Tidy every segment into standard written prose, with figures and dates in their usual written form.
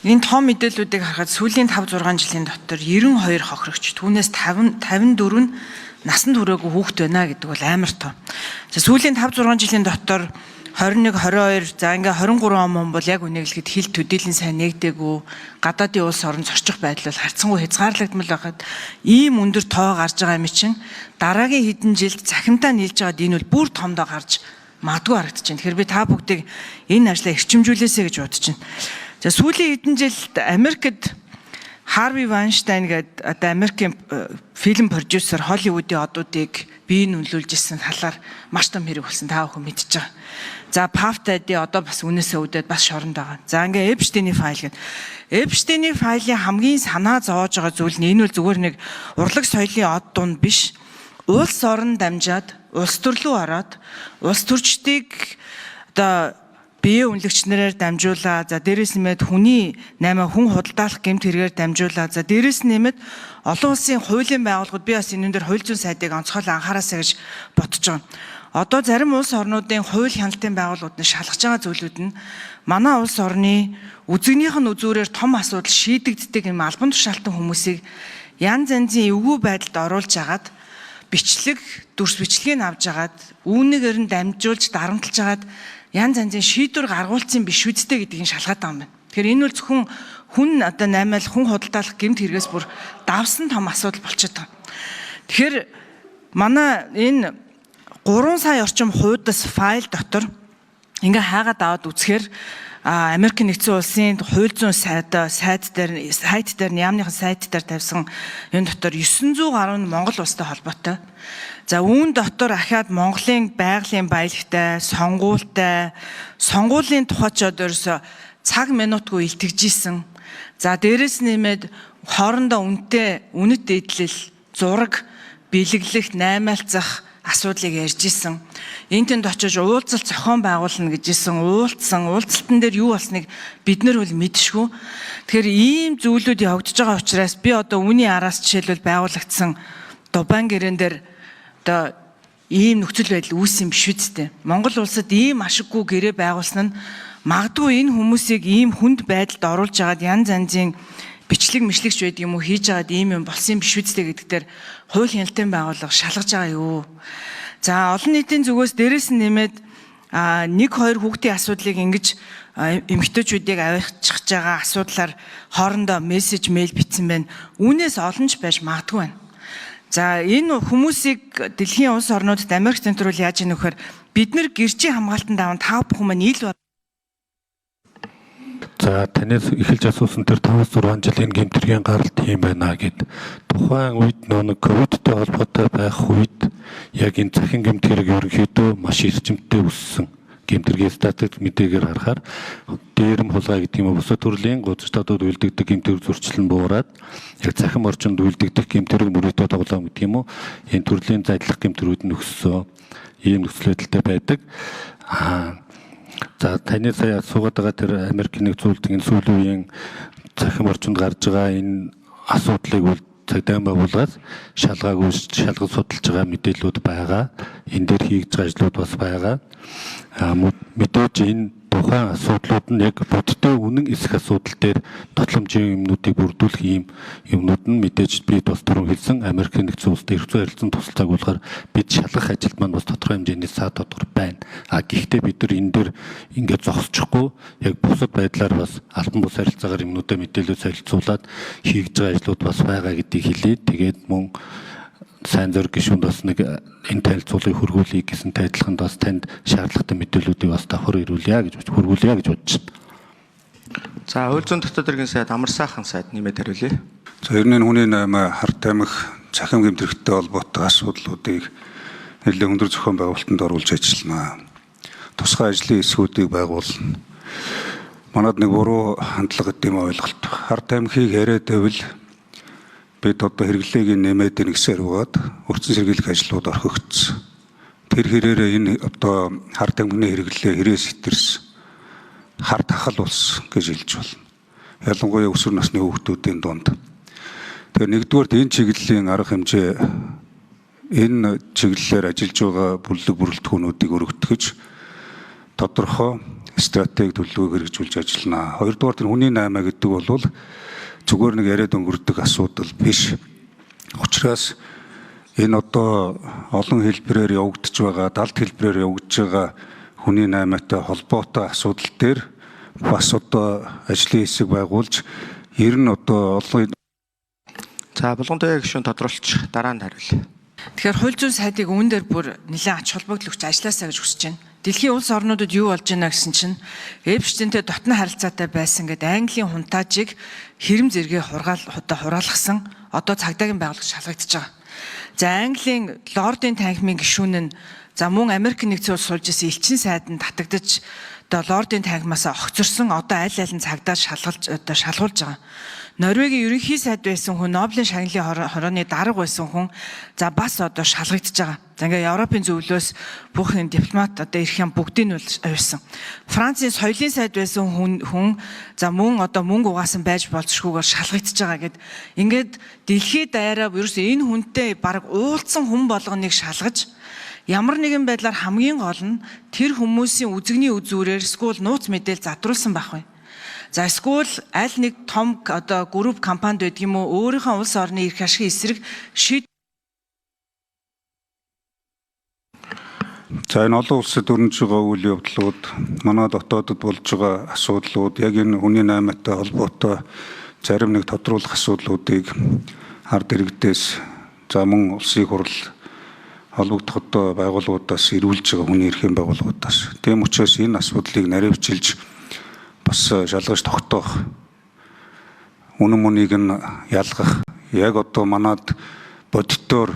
энэ том мэдээллүүдийг харахад сүүлийн 5-6 жилийн дотор 92 хохирогч, түүнээс 54 нь насанд хүрээгүй хүүхэд байна гэдэг бол амар том. За сүүлийн 5-6 жилийн дотор 21, 22, за ингээ 23 он бол яг үнийг л хэд хил төдийлэн сайн нэгдээгүй, гадаадын улс орон зорчих байдал бол харьцангуй хязгаарлагдмал байхад ийм өндөр тоо гарч байгаа юм чинь дараагийн хэдэн жилд цахимтаа нийлж байгаад энэ бол бүр томдоо гарч магадгүй харагдаж байна. Тэгэхээр би та бүгдийг энэ ажлаа эрчимжүүлээсэй гэж бодож байна. За сүүлийн хэдэн жилд Америкт Харви Вайнштейн гэдэг одоо Америкийн фильм продюсер Холливуудын одуудыг бие нөлөөлж ирсэн талаар маш том хэрэг болсон та бүхэн мэдчихэж байгаа. За Пафтади одоо бас үнээсээ үүдээд бас шоронд байгаа. За ингээ Эпштейний файл гэдэг. Эпштейний файлын хамгийн санаа зовоож байгаа зүйл нь энэ бол зүгээр нэг урлаг соёлын од дунд биш. Улс орон дамжаад улс төрлөө ороод улс төрчдийг одоо бие үнэлэгчнэрээр дамжуулаа. За дээрэс нэмээд хүний 8 хүн худалдаалах гэмт хэрэгээр дамжуулаа. За дээрэс нэмээд олон улсын хуулийн байгууллагууд би бас энэ дээр хууль зүйн сайдыг онцгойлон анхаараасаа гэж бодож байгаа. Одоо зарим улс орнуудын хууль хяналтын байгууллагууд нь шалгаж байгаа зүйлүүд нь манай улс орны үзэгнийх нь үзүүрээр том асуудал шийдэгддэг юм албан тушаалтан хүмүүсийг янз янзын эвгүй байдалд оруулж агаад бичлэг, дүрс бичлэгийг авж агаад үүнийгээр нь дамжуулж дарамтлж агаад янз янзын шийдвэр гаргуулсан биш үсттэй гэдгийг шалгаад байгаа юм байна. Тэгэхээр энэ бол зөвхөн хүн одоо 8-ал хүн худалдаалах гэмт хэрэгээс бүр давсан том асуудал болчиход байгаа. Тэгэхээр манай энэ 3 сая орчим хуудас файл дотор ингээ хаагаад аваад үзэхээр Америк нэгдсэн улсын хууль зүйн сайт дээр яамныхан сайт дээр тавьсан энэ дотор 900 гаруй нь Монгол улстай холбоотой. За үүн дотор ахаад Монголын байгалийн баялагтай, сонгуультай, сонгуулийн тухай ч одоорсо цаг минутгүй илтгэжсэн. За дээрэс нэмээд хоорондоо үнэт эдлэл, зураг, бэлэглэх, наймаалцах асуудлыг ярьж исэн. Энтэнд очиж уулзалт зохион байгуулна гэж исэн, уулзалтан дээр юу болсныг бид нар бол мэдшгүй. Тэгэхээр ийм зүйлүүд явагдаж байгаа учраас би одоо үүний араас жишээлбэл байгуулагдсан Дубайн гэрэн дээр одоо ийм нөхцөл байдал үүссэн биш үстэй. Монгол улсад ийм ашиггүй гэрээ байгуулсан нь магадгүй энэ хүмүүсийг ийм хүнд байдалд оруулж агаад янз янзын бичлэг мишлэгч байдаг юм уу хийж агаад ийм юм болсон биш үстэй гэдэгтэр хууль хяналтын байгууллага шалгаж байгаа юу. За олон нийтийн зүгээс дээрэс нь нэмээд 1-2 хүүхдийн асуудлыг ингэж эмэгтэйчүүдийг аваачих байгаа асуудлаар хоорондоо мессеж мэйл бичсэн байна. Үүнээс олонч байж магадгүй байна. За энэ хүмүүсийг дэлхийн улс орнуудад Америк центрул яаж ийм нөхөр бид нар гэрчийн хамгаалтанд аван та бүхэн маань ил За танаас эхэлж асуусан тэр 5-6 жилийн гэмтэргийн гаралт юм байна гэд тухайн үед нэг ковидтэй холбоотой байх үед яг энэ захин гэмтэрэг ерөнхийдөө маш эрчимтэй өссөн. Гэмтэргийн статистик мэдээгээр харахаар дээрэм хулгай гэдэг юм уу бусад төрлийн гудамжтуудад үйлдэгдэг гэмтэрэг зөрчил нь буураад яг захин орчинд үйлдэгдэх гэмтэрэг мөрөөдөө тоглоом гэдэг юм уу энэ төрлийн задлах гэмтэрүүд нь өссөн. Ийм нөхцөл байдалтай байдаг. За таны сая асуугаад байгаа тэр Америк нэгдсэн улсын сүүлийн үеийн захин орчинд гарч байгаа энэ асуудлыг бол цагдаагийн байгууллагаас шалгаж судалж байгаа мэдээллүүд байгаа. Энэ дээр хийж байгаа ажлууд бас байгаа. Мэдээж энэ тухайн асуудлууд нь яг бодтой үнэн эсэх асуудал дээр тотломжийн юмнуудыг бүрдүүлэх ийм юмнууд нь мэдээж би бас түрүүн хэлсэн Америк нэгдсэн улстай эрх зүйн харилцааны тусалцааг болохоор бид шалгах ажилд маань бас тодорхой хэмжээний саад тодор байна. Гэхдээ бид нар энэ дээр ингээд зогсчихгүй яг бусад байдлаар бас албан бус харилцаагаар юмнуудаа мэдээлэл солилцуулаад хийж байгаа ажлууд бас байгаа гэдгийг хэлээд тэгээд мөн сайн зөрг гишүүнд бас нэг энэ танилцуулгыг хөргүүлье гэсэн тайлханд бас танд шаардлагатай мэдээллүүдийг бас давхар ирүүлье гэж хөргүүлье гэж бодож байна. За хууль зүйн дотоод иргэн сайд Амар сайхан сайд нэмээд хариулъя. За ер нь хүний 8 харт амих захин гэмтэрэгтэй холбоотой асуудлуудыг нэлээд өндөр зохион байгуулалтанд оруулж ажиллана. Тусгай ажлын эсгүүдийг байгуулна. Манад нэг буруу хандлага гэдэг юм ойлголт. Харт амихыг яриад байвал бид одоо хэрэглээг нэмээд нэгсээр угаад өрцөн сэргийлэх ажлууд орхигдсон. Тэр хэрээр энэ одоо харт амхны хэрэглээ хэрээс хэтэрсэн. Хар тахал улс гэж хэлж болно. Ялангуяа өсвөр насны хүүхдүүдийн дунд. Тэгэхээр нэгдүгээр энэ чиглэлийн арга хэмжээ энэ чиглэлээр ажиллаж байгаа бүлэг бүрэлдэхүүнүүдийг өргөтгөж тодорхой стратеги төлөвлөгөөг хэрэгжүүлж ажиллана. Хоёрдугаар тэр хүний 8 гэдэг бол зүгээр нэг яриад өнгөрдөг асуудал биш. Учираас энэ одоо олон хэлбэрээр явагдаж байгаа, далд хэлбэрээр явагдаж байгаа хүний 8-тай холбоотой асуудал дээр бас одоо ажлын хэсэг байгуулж ер нь одоо олон За булган гишүүн тодруулч дараа нь хариулъя. Тэгэхээр хууль зүйн сайдыг үүн дээр бүр нэлээд ач холбогдол өгч ажилласаа гэж хүсэж байна. Дэлхийн улс орнуудад юу болж байна гэсэн чинь Эпштейнтэй дотны харилцаатай байсан гэдэг Английн хунтаажийг хэрэм зэрэгээ хураалгасан одоо цагдаагийн байгууллага шалгагдчихж байгаа. За Английн лордын танхимын гишүүн нь за мөн Америк нэгдсэн улс суулж исэн элчин сайданд татагдаж одоо лордын танхимаас огцорсон одоо аль аль нь цагдаа шалгуулж байгаа. Норвегийн ерөнхий сайд байсан хүн, Нобелийн шагналын хорооны дарга байсан хүн за бас одоо шалгагдчихж байгаа. За ингээ Европын зөвлөөс бүх энэ дипломат одоо ирэх юм бүгдийг нь авсан. Францын соёлын сайд байсан хүн за мөн одоо мөнгө угаасан байж болцшгүйгээр шалгагдчихж байгаа гэд ингээд дэлхийд даяараа ерөөсөө энэ хүнтэй баг уулзсан хүн болгоныг шалгаж ямар нэгэн байдлаар хамгийн гол нь тэр хүмүүсийн үзэгний үзүүрээр эсвэл нууц мэдээлэл задруулсан байх вэ. За эсвэл аль нэг том одоо групп компанид байдаг юм уу өөрийнхөө улс орны эрх ашигын эсрэг За энэ олон улсад өрнөж байгаа үйл явдлууд, манай дотоодод болж байгаа асуудлууд, яг энэ хүний 8-тай холбоотой зарим нэг тодруулах асуудлуудыг ард иргэдээс за мөн улсын хурал холбогдох одоо байгууллагуудаас ирүүлж байгаа хүний эрхийн байгууллагуудаас. Тийм учраас энэ асуудлыг наривчилж бас шалгаж тогтоох, үнэн мөнийг нь ялгах. Яг одоо манад бодитоор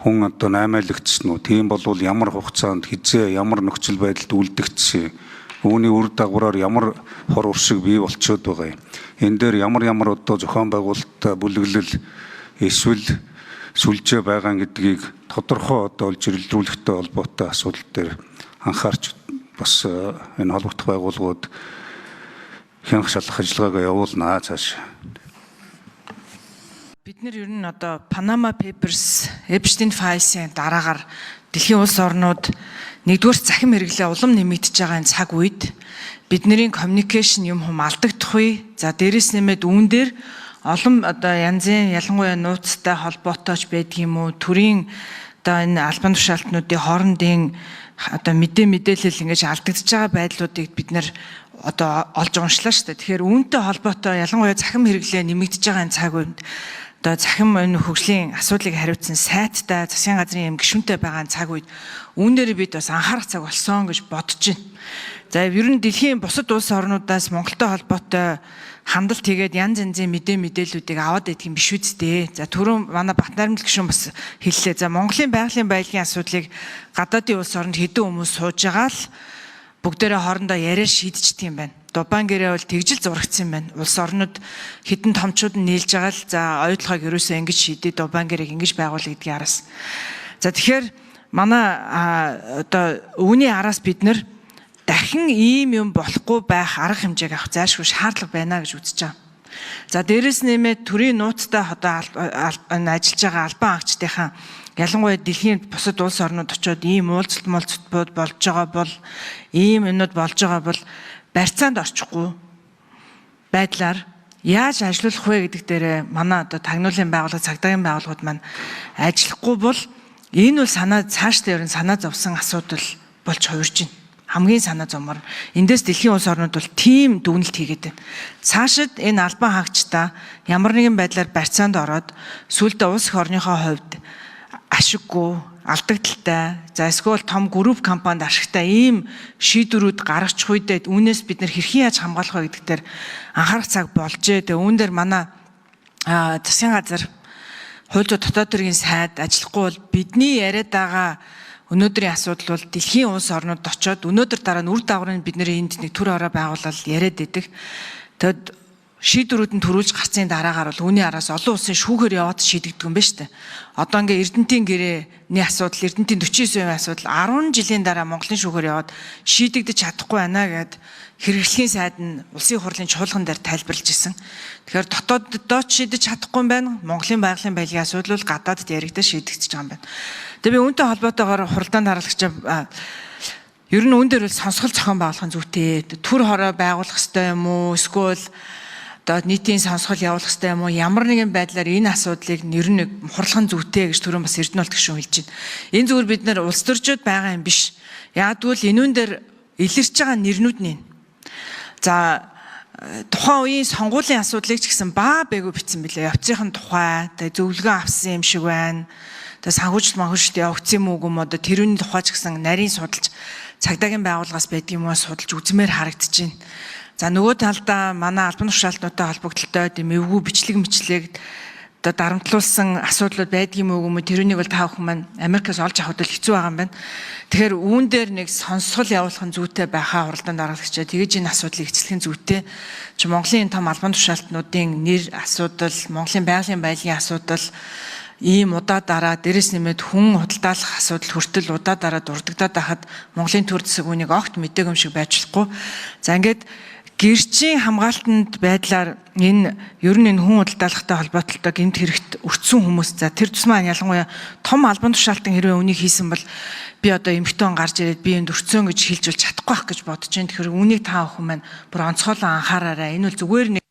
хүн одоо 8-айлагдсан уу? Тийм бол ямар хугацаанд хизээ ямар нөхцөл байдалд үлдэгдсэн. Үүний үр дагавраар ямар хор уршиг бий болчиход байгаа юм. Энэ дээр ямар одоо зохион байгуулалттай бүлэглэл эсвэл сүлжээ байгаа гэдгийг тодорхой одоо олж ирэлдрүүлэхтэй холбоотой асуудал дээр анхаарч бас энэ холбогдох байгууллагууд хянах шалгах ажиллагаагаа явуулнаа цааш. Бид нэр ер нь одоо Panama Papers, Epstein Files-ийн дараагаар дэлхийн улс орнууд нэгдүгээр захим хэрэглээ улам нэмэгдэж байгаа энэ цаг үед бидний communication юм хум алдагдах үе. За дээрэс нэмээд үүн дээр олон одоо янзын ялангуяа нууцтай холбоотойч байдаг юм уу? Төрийн одоо энэ албан тушаалтнуудын хоорондын одоо мэдээлэл ингэж алдагдж байгаа байдлуудыг бид нэр одоо олж уншлаа шүү дээ. Тэгэхээр үүнтэй холбоотой ялангуяа захим хэрэглээ нэмэгдэж байгаа энэ цаг үед одоо захим энэ хөгжлийн асуудлыг хариуцсан сайттай засгийн газрын юм гишүүнтэй байгаа цаг үед үүнээр бид бас анхаарах цаг болсон гэж бодож байна. За ер нь дэлхийн бусад улс орнуудаас Монголтой холбоотой хандлт хийгээд янз янзын мэдээллүүдийг аваад идэх юм биш үсттэй. За түрүүн манай Батнайрамд гишүүн бас хэллээ. За Монголын байгалийн баялагын асуудлыг гадаадын улс оронд хэдэн хүмүүс сууж байгаа л бүгдээрээ хоорондоо яриа шийдчихдэг юм байна. Дубайн гэрээ бол тэгжил зурагдсан юм байна. Улс орнууд хэдэн томчууд нь нийлж байгаа л за ойлгохыг ерөөсөө ингэж шийдээ Дубайн гэрээг ингэж байгуул гэдгийг араас. За тэгэхээр манай одоо үүний араас бид нэр дахин ийм юм болохгүй байх арга хэмжээг авах зайлшгүй шаардлага байна гэж үзэж байгаа. За дээрэс нэмээд төрийн нууцтай одоо ажиллаж байгаа албан агчдынхаа ялангуяа дэлхийн бусад улс орнууд очиод ийм уулзалт болж байгаа бол ийм юмнууд болж байгаа бол барьцаанд орчихгүй байдлаар яаж ажиллах вэ гэдэг дээр манай одоо тагнуулын байгууллага, цагдаагийн байгууллагууд маань ажиллахгүй бол энэ бол цаашдаа ерөн санаа зовсон асуудал болж хувирж байна. Хамгийн санаа зовмор. Эндээс дэлхийн улс орнууд бол тийм дүгнэлт хийгээд байна. Цаашид энэ албан хаагчдаа ямар нэгэн байдлаар барьцаанд ороод сүүлдээ улс их орныхоо хувьд ашиггүй, алдагдaltaй, за эсвэл том групп компанид ашигтай ийм шийдвэрүүд гаргачих үедээ үүнээс бид нэр хэрхэн яаж хамгаалах вэ гэдэг дээр анхаарах цаг болжээ. Тэгээ үүн дээр манай засгийн газар хууль зүйн дотоод хэргийн сайд ажиллахгүй бол бидний яриад байгаа өнөөдрийн асуудал бол дэлхийн улс орнууд очоод өнөөдөр дараа нь үр дагаврыг бид нэр энд нэг төр ороо байгуулаад яриад идэг. Тэгэд шийдвэрүүд нь төрүүлж гарцын дараагаар бол үүний араас олон улсын шүүхээр яваад шийдэгдэх юм байна шүү дээ. Одоо ингээ Эрдэнэтийн гэрээний асуудал, Эрдэнэтийн 49% асуудал 10 жилийн дараа Монголын шүүхээр яваад шийдэгдэж чадахгүй байна гэд хэрэглэхийн сайд нь улсын хурлын чуулган дээр тайлбарлаж ирсэн. Тэгэхээр дотооддоо шийдэж чадахгүй юм байна. Монголын байгалийн баялагын асуудал бол гадаадд яригдаж шийдэгдэж байгаа юм байна. Тэгээ би үүнтэй холбоотойгоор хуралдаанд харуулагч Ер нь үүн дээр бол сонсгол зохион байгуулах нь зүйтэй. Түр хорой байгуулах ёстой юм уу? Эсвэл одоо нийтийн сонсгол явуулах ёстой юм уу? Ямар нэгэн байдлаар энэ асуудлыг ер нь хурлах нь зүйтэй гэж түрүүн бас Эрдэнэт гишүүн хэлж байна. Энэ зүгээр бид нар улс төрчид байгаа юм биш. Яагтвэл энүүн дээр илэрч байгаа нэрнүүд нь. За тухайн үеийн сонгуулийн асуудлыг ч гэсэн баа бэгүү бичсэн билээ. Явцын тухай, тэгээ зөвлөгөө авсан юм шиг байна. Тэгээ санхүүжилт манхүүжилт явагдсан юм уу одоо тэрүүний тухай ч гэсэн нарийн судалж цагдаагийн байгууллагаас байдаг юм уу судалж үзмээр харагдаж байна. За нөгөө талдаа манай албан тушаалтнуудтай холбогдлолтой эвгүй бичлэг одоо дарамтлуулсан асуудлууд байдаг юм уу тэрүүнийг бол та бүхэн маань Америкаас олж авах бол хэцүү байгаа юм байна. Тэгэхээр үүн дээр нэг сонсгол явуулах нь зүйтэй байхаа хуралдаанд дараалагчаа тэгэж энэ асуудлыг эцэлэх нь зүйтэй. Чи Монголын том албан тушаалтнуудын нэр асуудал, Монголын байгалийн баялагын асуудал ийм удаа дараа дээрэс нэмээд хүн худалдаалах асуудал хүртэл удаа дараа дурддагдаад байхад Монголын төр засаг үнийг огт мэдээгүй юм шиг байж болохгүй. За ингээд гэрчийн хамгаалтанд байдлаар энэ ер нь энэ хүн худалдаалахтай холбоотой гэмт хэрэгт өртсөн хүмүүс за тэр тусмаа ялангуяа том албан тушаалтан хэрвээ үнийг хийсэн бол би одоо эмэгтэй гарч ирээд би энд өртсөн гэж хэлж бол чадахгүй байх гэж бодож байна. Тэгэхээр үнийг та бүхэн маань бүр онцгойлон анхаараарай. Энэ бол зүгээр